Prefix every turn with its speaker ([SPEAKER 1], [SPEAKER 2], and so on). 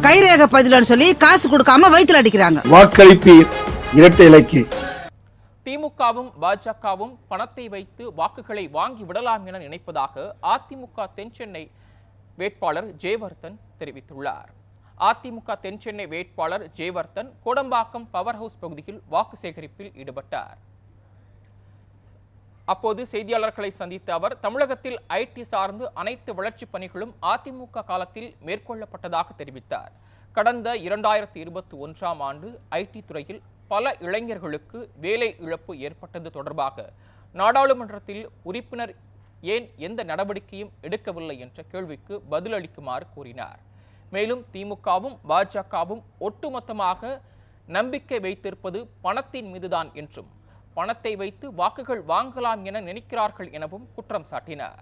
[SPEAKER 1] கைரேகை பதிலன்னு சொல்லி காசு கொடுக்காம வயிற்றுல அடிக்கிறாங்க.
[SPEAKER 2] வாக்களிப்பீர் இரட்டை இலக்கு.
[SPEAKER 3] திமுகவும் பாஜகவும் பணத்தை வைத்து வாக்குகளை வாங்கி விடலாம் என நினைப்பதாக அதிமுக தென்சென்னை வேட்பாளர் ஜெயவர்தன் தெரிவித்துள்ளார். அதிமுக தென்சென்னை வேட்பாளர் ஜெயவர்தன் கோடம்பாக்கம் பவர் ஹவுஸ் பகுதியில் வாக்கு சேகரிப்பில் ஈடுபட்டார். அப்போது செய்தியாளர்களை சந்தித்த அவர், தமிழகத்தில் ஐடி சார்ந்து அனைத்து வளர்ச்சிப் பணிகளும் அதிமுக காலத்தில் மேற்கொள்ளப்பட்டதாக தெரிவித்தார். கடந்த 2021ஆம் ஆண்டு ஐடி துறையில் பல இளைஞர்களுக்கு வேலை இழப்பு ஏற்பட்டது தொடர்பாக நாடாளுமன்றத்தில் உறுப்பினர் ஏன் எந்த நடவடிக்கையும் எடுக்கவில்லை என்ற கேள்விக்கு பதிலளிக்குமாறு கூறினார். மேலும் திமுகவும் பாஜகவும் ஒட்டுமொத்தமாக நம்பிக்கை வைத்திருப்பது பணத்தின் மீதுதான் என்றும், பணத்தை வைத்து வாக்குகள் வாங்கலாம் என நினைக்கிறார்கள் எனவும் குற்றம் சாட்டினார்.